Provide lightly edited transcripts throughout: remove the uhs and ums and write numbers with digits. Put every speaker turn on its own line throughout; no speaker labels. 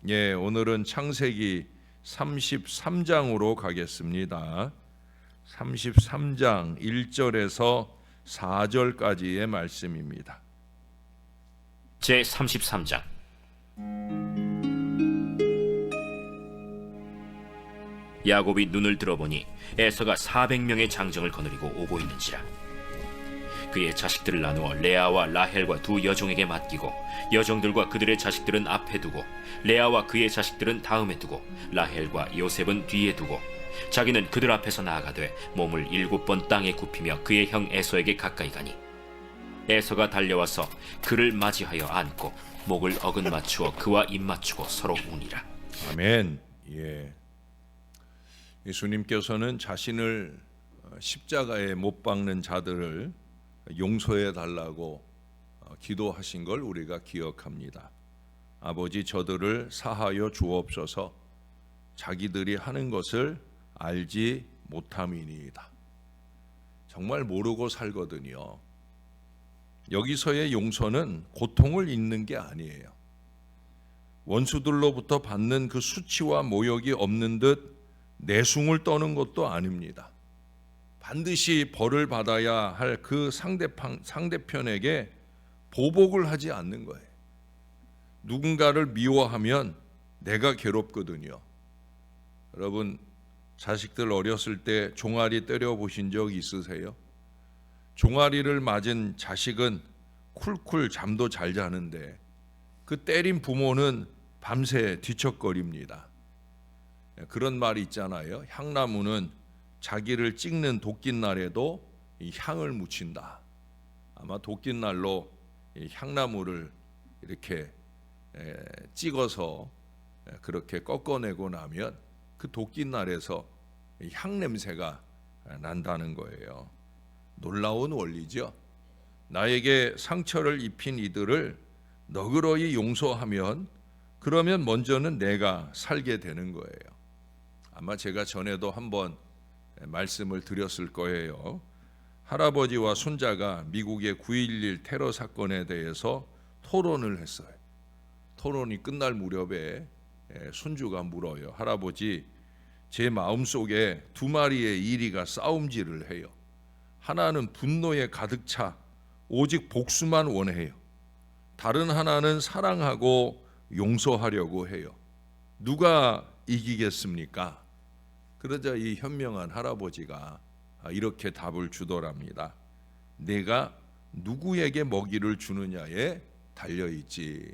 오늘은 창세기 33장으로 가겠습니다. 33장 1절에서 4절까지의 말씀입니다.
제 33장. 야곱이 눈을 들어보니 에서가 400명의 장정을 거느리고 오고 있는지라. 그의 자식들을 나누어 레아와 라헬과 두 여종에게 맡기고 여종들과 그들의 자식들은 앞에 두고 레아와 그의 자식들은 다음에 두고 라헬과 요셉은 뒤에 두고 자기는 그들 앞에서 나아가되 몸을 7번 땅에 굽히며 그의 형 에서에게 가까이 가니 에서가 달려와서 그를 맞이하여 안고 목을 어긋 맞추어 그와 입 맞추고 서로 우니라.
아멘. 예수님께서는 자신을 십자가에 못 박는 자들을 용서해 달라고 기도하신 걸 우리가 기억합니다. 아버지, 저들을 사하여 주옵소서. 자기들이 하는 것을 알지 못함이니이다. 정말 모르고 살거든요. 여기서의 용서는 고통을 잊는 게 아니에요. 원수들로부터 받는 그 수치와 모욕이 없는 듯 내숭을 떠는 것도 아닙니다. 반드시 벌을 받아야 할 그 상대편에게 보복을 하지 않는 거예요. 누군가를 미워하면 내가 괴롭거든요. 여러분, 자식들 어렸을 때 종아리 때려 보신 적 있으세요? 종아리를 맞은 자식은 쿨쿨 잠도 잘 자는데 그 때린 부모는 밤새 뒤척거립니다. 그런 말이 있잖아요. 향나무는 자기를 찍는 도끼날에도 이 향을 묻힌다. 아마 도끼날로 이 향나무를 이렇게 찍어서 그렇게 꺾어내고 나면 그 도끼날에서 향 냄새가 난다는 거예요. 놀라운 원리죠. 나에게 상처를 입힌 이들을 너그러이 용서하면 그러면 먼저는 내가 살게 되는 거예요. 아마 제가 전에도 한번 말씀을 드렸을 거예요. 할아버지와 손자가 미국의 9.11 테러 사건에 대해서 토론을 했어요. 토론이 끝날 무렵에 손주가 물어요. 할아버지, 제 마음속에 두 마리의 이리가 싸움질을 해요. 하나는 분노에 가득 차 오직 복수만 원해요. 다른 하나는 사랑하고 용서하려고 해요. 누가 이기겠습니까? 그러자 이 현명한 할아버지가 이렇게 답을 주더랍니다. 내가 누구에게 먹이를 주느냐에 달려있지.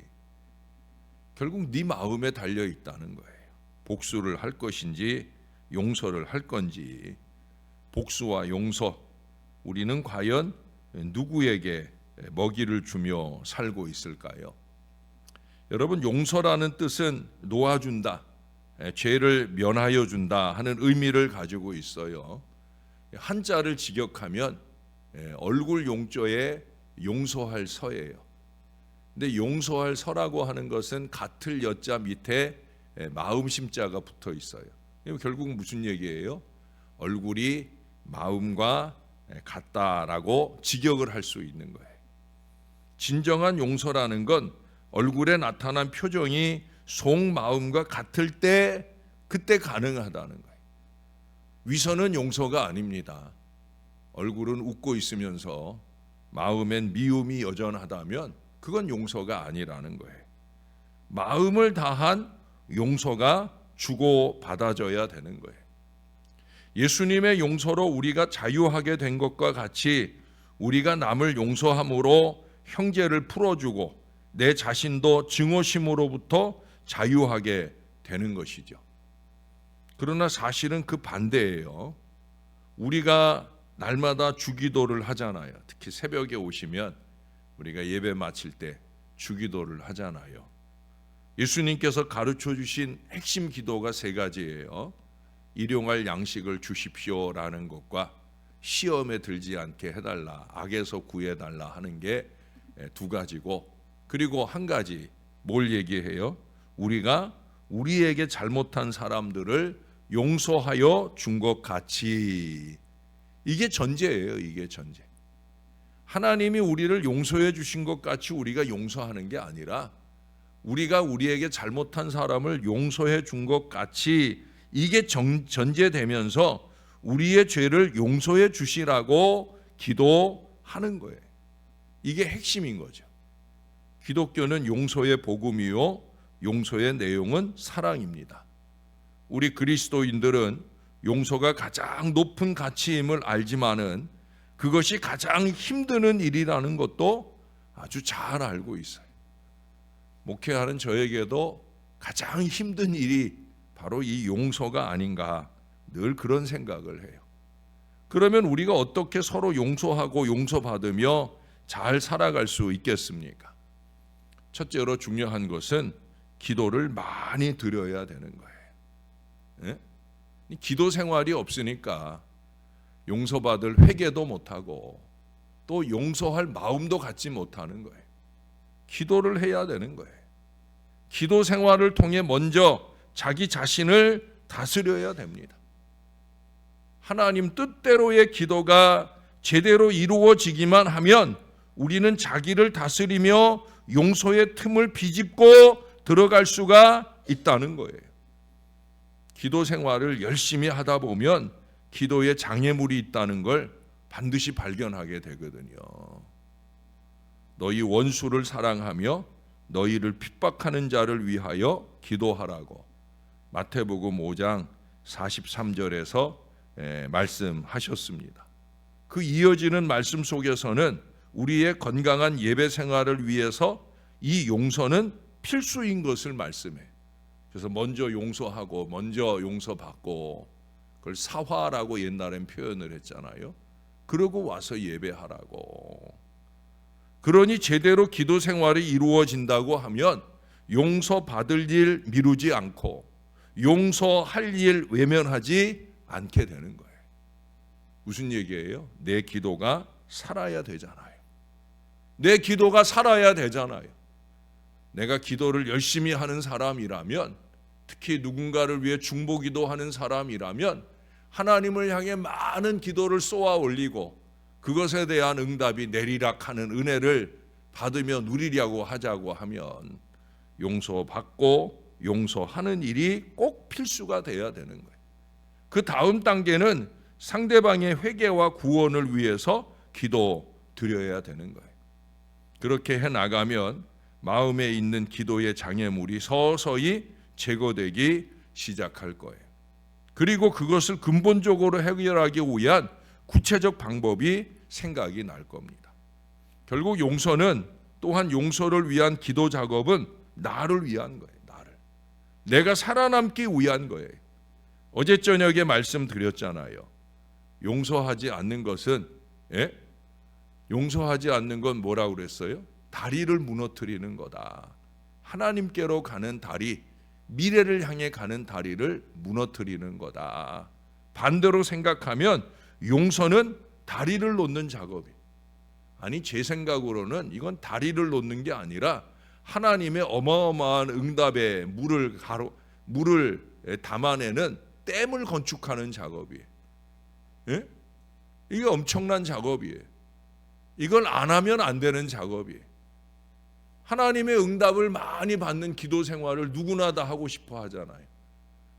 결국 네 마음에 달려있다는 거예요. 복수를 할 것인지 용서를 할 건지. 복수와 용서, 우리는 과연 누구에게 먹이를 주며 살고 있을까요? 여러분, 용서라는 뜻은 놓아준다, 죄를 면하여 준다 하는 의미를 가지고 있어요. 한자를 직역하면 얼굴 용조에 용서할 서예요. 근데 용서할 서라고 하는 것은 같을 여자 밑에 마음 심자가 붙어 있어요. 결국 무슨 얘기예요? 얼굴이 마음과 같다라고 직역을 할 수 있는 거예요. 진정한 용서라는 건 얼굴에 나타난 표정이 속마음과 같을 때 그때 가능하다는 거예요. 위선은 용서가 아닙니다. 얼굴은 웃고 있으면서 마음엔 미움이 여전하다면 그건 용서가 아니라는 거예요. 마음을 다한 용서가 주고받아져야 되는 거예요. 예수님의 용서로 우리가 자유하게 된 것과 같이 우리가 남을 용서함으로 형제를 풀어주고 내 자신도 증오심으로부터 자유하게 되는 것이죠. 그러나 사실은 그 반대예요. 우리가 날마다 주기도를 하잖아요. 특히 새벽에 오시면 우리가 예배 마칠 때 주기도를 하잖아요. 예수님께서 가르쳐 주신 핵심 기도가 3가지예요. 일용할 양식을 주십시오라는 것과 시험에 들지 않게 해달라, 악에서 구해달라 하는 게 2가지고, 그리고 1가지 뭘 얘기해요? 우리가 우리에게 잘못한 사람들을 용서하여 준 것 같이. 이게 전제예요. 이게 전제. 하나님이 우리를 용서해 주신 것 같이 우리가 용서하는 게 아니라 우리가 우리에게 잘못한 사람을 용서해 준 것 같이 이게 전제되면서 우리의 죄를 용서해 주시라고 기도하는 거예요. 이게 핵심인 거죠. 기독교는 용서의 복음이요, 용서의 내용은 사랑입니다. 우리 그리스도인들은 용서가 가장 높은 가치임을 알지만은 그것이 가장 힘드는 일이라는 것도 아주 잘 알고 있어요. 목회하는 저에게도 가장 힘든 일이 바로 이 용서가 아닌가 늘 그런 생각을 해요. 그러면 우리가 어떻게 서로 용서하고 용서받으며 잘 살아갈 수 있겠습니까? 첫째로 중요한 것은 기도를 많이 드려야 되는 거예요. 예? 기도 생활이 없으니까 용서받을 회개도 못하고 또 용서할 마음도 갖지 못하는 거예요. 기도를 해야 되는 거예요. 기도 생활을 통해 먼저 자기 자신을 다스려야 됩니다. 하나님 뜻대로의 기도가 제대로 이루어지기만 하면 우리는 자기를 다스리며 용서의 틈을 비집고 들어갈 수가 있다는 거예요. 기도 생활을 열심히 하다 보면 기도에 장애물이 있다는 걸 반드시 발견하게 되거든요. 너희 원수를 사랑하며 너희를 핍박하는 자를 위하여 기도하라고 마태복음 5장 43절에서 말씀하셨습니다. 그 이어지는 말씀 속에서는 우리의 건강한 예배 생활을 위해서 이 용서는 필수인 것을 말씀해요. 그래서 먼저 용서하고 먼저 용서받고 그걸 사화라고 옛날엔 표현을 했잖아요. 그러고 와서 예배하라고. 그러니 제대로 기도 생활이 이루어진다고 하면 용서받을 일 미루지 않고 용서할 일 외면하지 않게 되는 거예요. 무슨 얘기예요? 내 기도가 살아야 되잖아요. 내 기도가 살아야 되잖아요. 내가 기도를 열심히 하는 사람이라면, 특히 누군가를 위해 중보기도 하는 사람이라면 하나님을 향해 많은 기도를 쏘아 올리고 그것에 대한 응답이 내리락하는 은혜를 받으며 누리려고 하자고 하면 용서받고 용서하는 일이 꼭 필수가 돼야 되는 거예요. 그 다음 단계는 상대방의 회개와 구원을 위해서 기도 드려야 되는 거예요. 그렇게 해나가면 마음에 있는 기도의 장애물이 서서히 제거되기 시작할 거예요. 그리고 그것을 근본적으로 해결하기 위한 구체적 방법이 생각이 날 겁니다. 결국 용서는 또한 용서를 위한 기도 작업은 나를 위한 거예요. 나를. 내가 살아남기 위한 거예요. 어제 저녁에 말씀드렸잖아요. 용서하지 않는 것은 용서하지 않는 건 뭐라고 그랬어요? 다리를 무너뜨리는 거다. 하나님께로 가는 다리, 미래를 향해 가는 다리를 무너뜨리는 거다. 반대로 생각하면 용서는 다리를 놓는 작업이에요. 아니 제 생각으로는 이건 다리를 놓는 게 아니라 하나님의 어마어마한 응답의 물을 담아내는 댐을 건축하는 작업이에요. 예? 이게 엄청난 작업이에요. 이걸 안 하면 안 되는 작업이에요. 하나님의 응답을 많이 받는 기도 생활을 누구나 다 하고 싶어 하잖아요.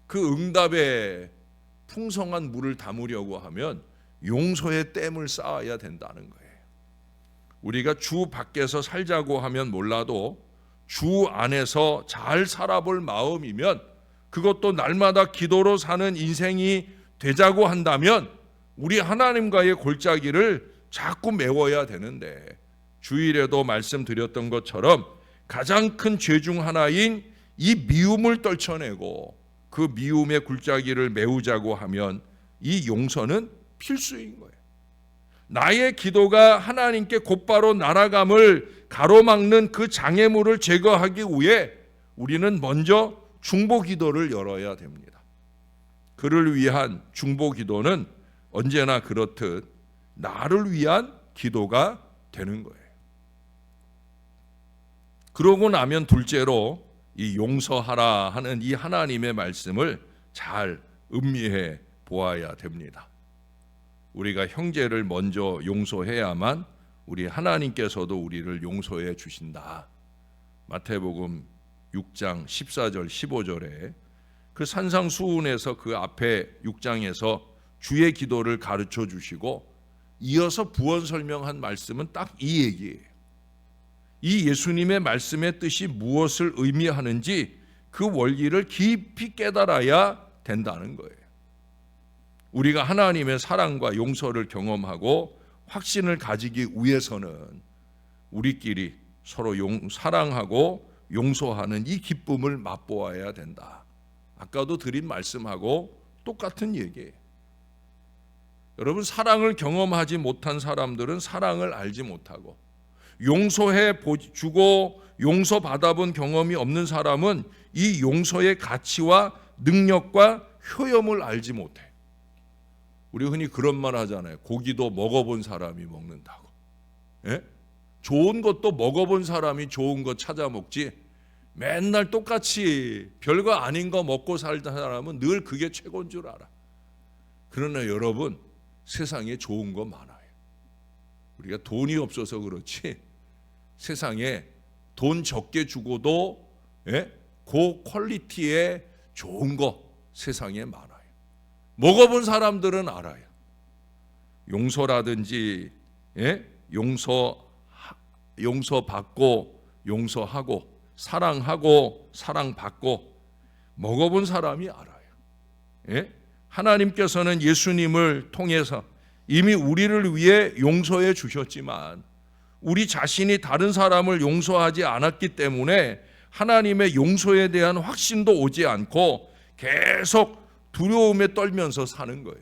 그 응답에 풍성한 물을 담으려고 하면 용서의 댐을 쌓아야 된다는 거예요. 우리가 주 밖에서 살자고 하면 몰라도 주 안에서 잘 살아볼 마음이면, 그것도 날마다 기도로 사는 인생이 되자고 한다면 우리 하나님과의 골짜기를 자꾸 메워야 되는데, 주일에도 말씀드렸던 것처럼 가장 큰 죄 중 하나인 이 미움을 떨쳐내고 그 미움의 골짜기를 메우자고 하면 이 용서는 필수인 거예요. 나의 기도가 하나님께 곧바로 날아감을 가로막는 그 장애물을 제거하기 위해 우리는 먼저 중보 기도를 열어야 됩니다. 그를 위한 중보 기도는 언제나 그렇듯 나를 위한 기도가 되는 거예요. 그러고 나면 둘째로 이 용서하라 하는 이 하나님의 말씀을 잘 음미해 보아야 됩니다. 우리가 형제를 먼저 용서해야만 우리 하나님께서도 우리를 용서해 주신다. 마태복음 6장 14절 15절에 그 산상수훈에서 그 앞에 6장에서 주의 기도를 가르쳐 주시고 이어서 부언 설명한 말씀은 딱 이 얘기예요. 이 예수님의 말씀의 뜻이 무엇을 의미하는지 그 원리를 깊이 깨달아야 된다는 거예요. 우리가 하나님의 사랑과 용서를 경험하고 확신을 가지기 위해서는 우리끼리 서로 사랑하고 용서하는 이 기쁨을 맛보아야 된다. 아까도 드린 말씀하고 똑같은 얘기예요. 여러분, 사랑을 경험하지 못한 사람들은 사랑을 알지 못하고, 용서해 주고 용서받아본 경험이 없는 사람은 이 용서의 가치와 능력과 효험을 알지 못해. 우리 흔히 그런 말 하잖아요. 고기도 먹어본 사람이 먹는다고. 예? 좋은 것도 먹어본 사람이 좋은 거 찾아 먹지, 맨날 똑같이 별거 아닌 거 먹고 살던 사람은 늘 그게 최고인 줄 알아. 그러나 여러분, 세상에 좋은 거 많아요. 우리가 돈이 없어서 그렇지 세상에 돈 적게 주고도 고 퀄리티의 좋은 거 세상에 많아요. 먹어본 사람들은 알아요. 용서라든지 용서받고 용서하고 사랑하고 사랑받고 먹어본 사람이 알아요. 하나님께서는 예수님을 통해서 이미 우리를 위해 용서해 주셨지만 우리 자신이 다른 사람을 용서하지 않았기 때문에 하나님의 용서에 대한 확신도 오지 않고 계속 두려움에 떨면서 사는 거예요.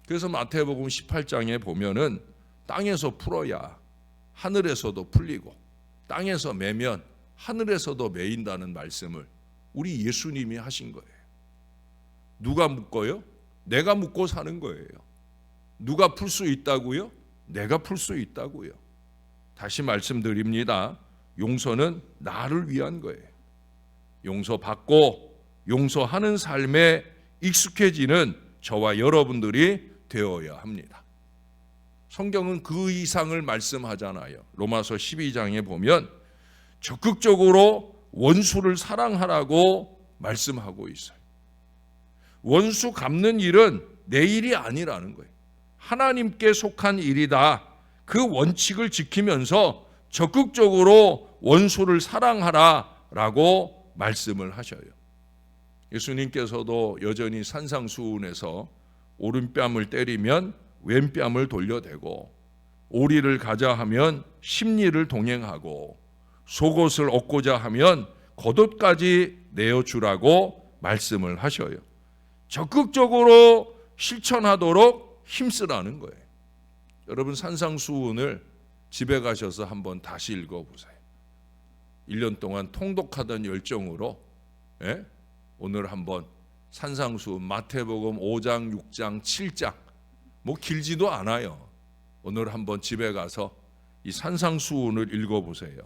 그래서 마태복음 18장에 보면은 땅에서 풀어야 하늘에서도 풀리고 땅에서 매면 하늘에서도 매인다는 말씀을 우리 예수님이 하신 거예요. 누가 묶어요? 내가 묶고 사는 거예요. 누가 풀 수 있다고요? 내가 풀 수 있다고요. 다시 말씀드립니다. 용서는 나를 위한 거예요. 용서받고 용서하는 삶에 익숙해지는 저와 여러분들이 되어야 합니다. 성경은 그 이상을 말씀하잖아요. 로마서 12장에 보면 적극적으로 원수를 사랑하라고 말씀하고 있어요. 원수 갚는 일은 내 일이 아니라는 거예요. 하나님께 속한 일이다. 그 원칙을 지키면서 적극적으로 원수를 사랑하라라고 말씀을 하셔요. 예수님께서도 여전히 산상수훈에서 오른뺨을 때리면 왼뺨을 돌려대고 오리를 가자 하면 십리를 동행하고 속옷을 얻고자 하면 겉옷까지 내어주라고 말씀을 하셔요. 적극적으로 실천하도록 힘쓰라는 거예요. 여러분, 산상수훈을 집에 가셔서 한번 다시 읽어보세요. 1년 동안 통독하던 열정으로 오늘 한번 산상수훈 마태복음 5장, 6장, 7장 뭐 길지도 않아요. 오늘 한번 집에 가서 이 산상수훈을 읽어보세요.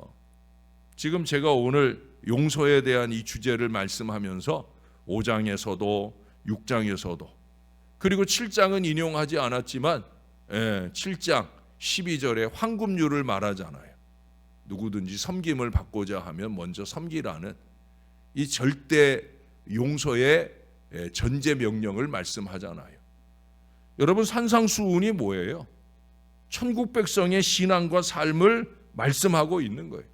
지금 제가 오늘 용서에 대한 이 주제를 말씀하면서 5장에서도 6장에서도 그리고 7장은 인용하지 않았지만 7장 12절에 황금률을 말하잖아요. 누구든지 섬김을 받고자 하면 먼저 섬기라는 이 절대 용서의 전제 명령을 말씀하잖아요. 여러분, 산상수훈이 뭐예요? 천국 백성의 신앙과 삶을 말씀하고 있는 거예요.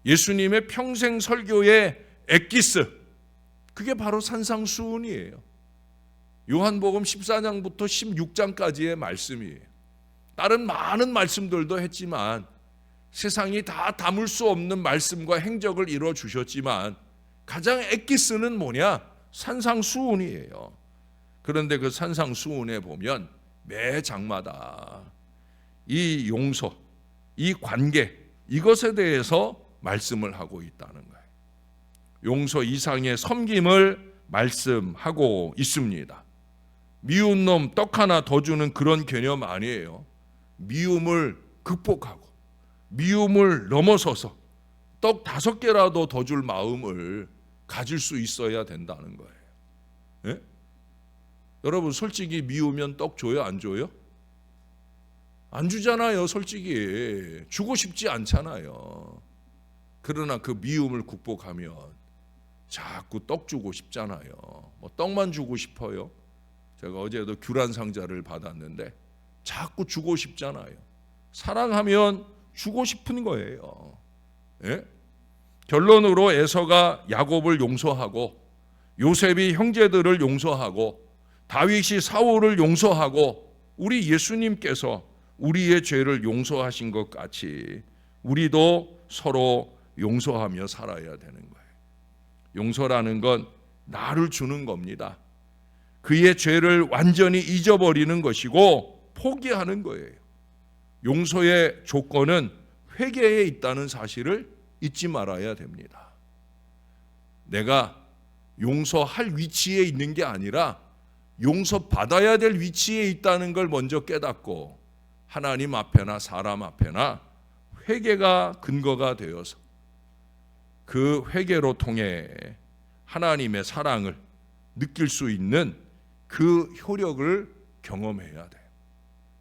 예수님의 평생 설교의 엑기스, 그게 바로 산상수훈이에요. 요한복음 14장부터 16장까지의 말씀이에요. 다른 많은 말씀들도 했지만 세상이 다 담을 수 없는 말씀과 행적을 이루어 주셨지만 가장 엑기스는 뭐냐? 산상수훈이에요. 그런데 그 산상수훈에 보면 매 장마다 이 용서, 이 관계, 이것에 대해서 말씀을 하고 있다는 거예요. 용서 이상의 섬김을 말씀하고 있습니다. 미운 놈 떡 하나 더 주는 그런 개념 아니에요. 미움을 극복하고 미움을 넘어서서 떡 5개라도 더 줄 마음을 가질 수 있어야 된다는 거예요. 예? 여러분, 솔직히 미우면 떡 줘요? 안 줘요? 안 주잖아요. 솔직히 주고 싶지 않잖아요. 그러나 그 미움을 극복하면 자꾸 떡 주고 싶잖아요. 뭐 떡만 주고 싶어요. 제가 어제도 귤한 상자를 받았는데 자꾸 주고 싶잖아요. 사랑하면 주고 싶은 거예요. 예? 결론으로 에서가 야곱을 용서하고 요셉이 형제들을 용서하고 다윗이 사울을 용서하고 우리 예수님께서 우리의 죄를 용서하신 것 같이 우리도 서로 용서하며 살아야 되는 거예요. 용서라는 건 나를 주는 겁니다. 그의 죄를 완전히 잊어버리는 것이고 포기하는 거예요. 용서의 조건은 회개에 있다는 사실을 잊지 말아야 됩니다. 내가 용서할 위치에 있는 게 아니라 용서받아야 될 위치에 있다는 걸 먼저 깨닫고 하나님 앞에나 사람 앞에나 회개가 근거가 되어서 그 회개로 통해 하나님의 사랑을 느낄 수 있는 그 효력을 경험해야 돼요.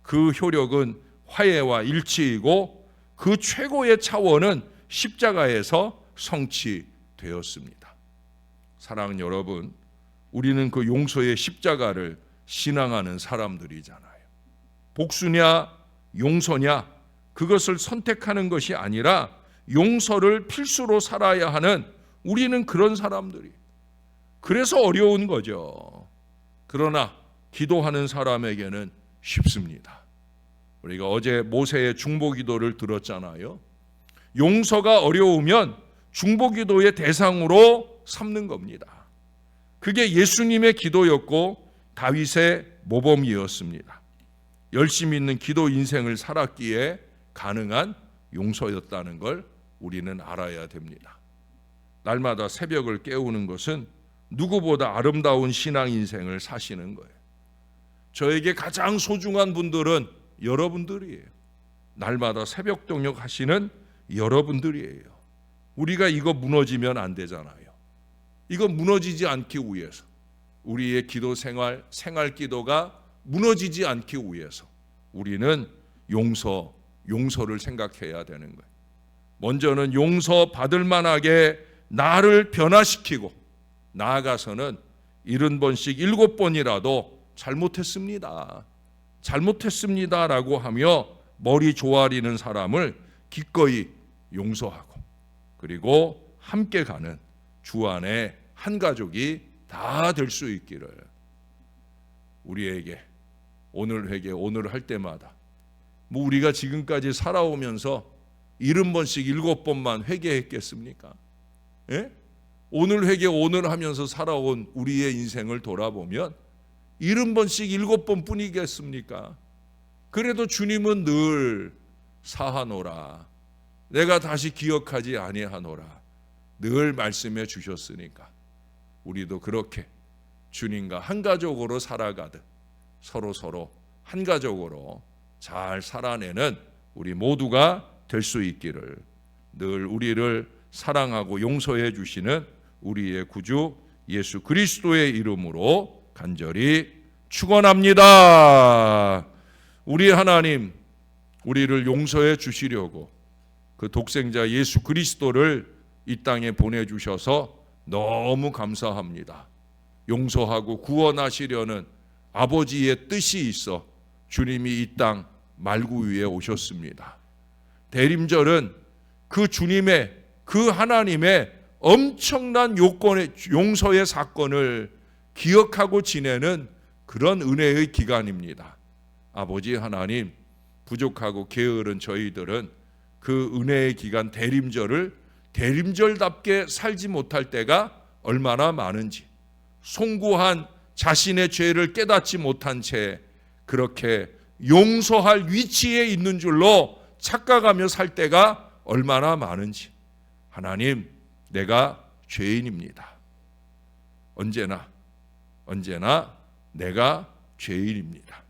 그 효력은 화해와 일치이고 그 최고의 차원은 십자가에서 성취되었습니다. 사랑하는 여러분, 우리는 그 용서의 십자가를 신앙하는 사람들이잖아요. 복수냐 용서냐 그것을 선택하는 것이 아니라 용서를 필수로 살아야 하는 우리는 그런 사람들이. 그래서 어려운 거죠. 그러나 기도하는 사람에게는 쉽습니다. 우리가 어제 모세의 중보기도를 들었잖아요. 용서가 어려우면 중보기도의 대상으로 삼는 겁니다. 그게 예수님의 기도였고 다윗의 모범이었습니다. 열심히 있는 기도 인생을 살았기에 가능한 용서였다는 걸 우리는 알아야 됩니다. 날마다 새벽을 깨우는 것은 누구보다 아름다운 신앙 인생을 사시는 거예요. 저에게 가장 소중한 분들은 여러분들이에요. 날마다 새벽 동역 하시는 여러분들이에요. 우리가 이거 무너지면 안 되잖아요. 이거 무너지지 않기 위해서 우리의 기도 생활 기도가 무너지지 않기 위해서 우리는 용서를 생각해야 되는 거예요. 먼저는 용서 받을 만하게 나를 변화시키고 나아가서는 70번씩 7번이라도 잘못했습니다라고 하며 머리 조아리는 사람을 기꺼이 용서하고 그리고 함께 가는 주 안에 한 가족이 다 될 수 있기를 우리에게 오늘 회개 오늘 할 때마다 뭐 우리가 지금까지 살아오면서 70번씩 7번만 회개했겠습니까? 예? 오늘 회개 오늘 하면서 살아온 우리의 인생을 돌아보면 70번씩 7번 뿐이겠습니까? 그래도 주님은 늘 사하노라 내가 다시 기억하지 아니하노라 늘 말씀해 주셨으니까 우리도 그렇게 주님과 한 가족으로 살아가듯 서로 한 가족으로 잘 살아내는 우리 모두가 될 수 있기를 늘 우리를 사랑하고 용서해 주시는 우리의 구주 예수 그리스도의 이름으로 간절히 축원합니다. 우리 하나님 우리를 용서해 주시려고 그 독생자 예수 그리스도를 이 땅에 보내주셔서 너무 감사합니다. 용서하고 구원하시려는 아버지의 뜻이 있어 주님이 이 땅 말구 위에 오셨습니다. 대림절은 그 주님의 그 하나님의 엄청난 요건의 용서의 사건을 기억하고 지내는 그런 은혜의 기간입니다. 아버지 하나님 부족하고 게으른 저희들은 그 은혜의 기간 대림절을 대림절답게 살지 못할 때가 얼마나 많은지 송구한 자신의 죄를 깨닫지 못한 채 그렇게 용서할 위치에 있는 줄로 착각하며 살 때가 얼마나 많은지 하나님 내가 죄인입니다. 언제나 내가 죄인입니다.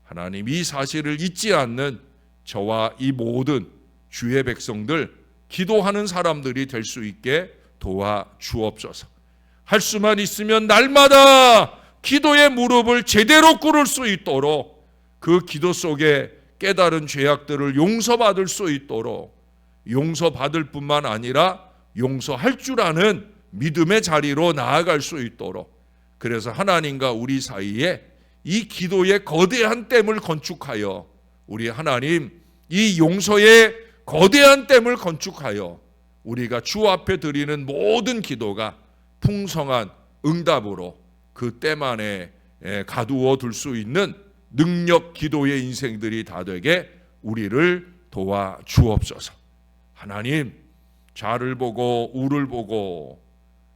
하나님 이 사실을 잊지 않는 저와 이 모든 주의 백성들 기도하는 사람들이 될 수 있게 도와주옵소서. 할 수만 있으면 날마다 기도의 무릎을 제대로 꿇을 수 있도록 그 기도 속에 깨달은 죄악들을 용서받을 수 있도록 용서받을 뿐만 아니라 용서할 줄 아는 믿음의 자리로 나아갈 수 있도록, 그래서 하나님과 우리 사이에 이 기도의 거대한 댐을 건축하여, 우리 하나님 이 용서의 거대한 댐을 건축하여 우리가 주 앞에 드리는 모든 기도가 풍성한 응답으로 그 댐 안에 가두어 둘 수 있는 능력 기도의 인생들이 다 되게 우리를 도와 주옵소서. 하나님, 좌를 보고 우를 보고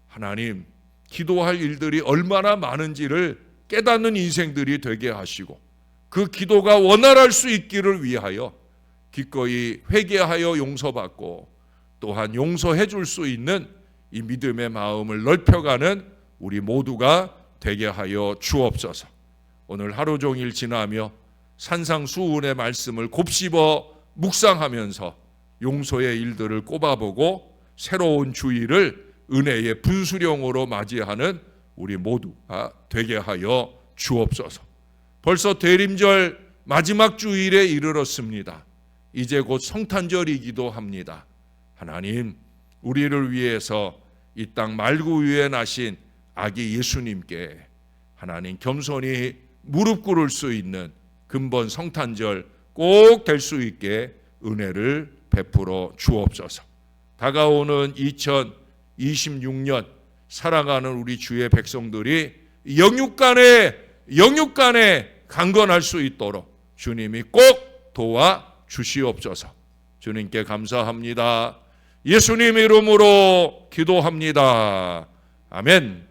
하나님 기도할 일들이 얼마나 많은지를 깨닫는 인생들이 되게 하시고, 그 기도가 원활할 수 있기를 위하여 기꺼이 회개하여 용서받고 또한 용서해 줄 수 있는 이 믿음의 마음을 넓혀가는 우리 모두가 되게 하여 주옵소서. 오늘 하루 종일 지나며 산상수훈의 말씀을 곱씹어 묵상하면서 용서의 일들을 꼽아보고 새로운 주일을 은혜의 분수령으로 맞이하는 우리 모두가 되게 하여 주옵소서. 벌써 대림절 마지막 주일에 이르렀습니다. 이제 곧 성탄절이기도 합니다. 하나님, 우리를 위해서 이 땅 말구 위에 나신 아기 예수님께 하나님 겸손히 무릎 꿇을 수 있는 근본 성탄절 꼭 될 수 있게 은혜를 베풀어 주옵소서. 다가오는 2026년 살아가는 우리 주의 백성들이 영육간에 강건할 수 있도록 주님이 꼭 도와 주시옵소서. 주님께 감사합니다. 예수님 이름으로 기도합니다. 아멘.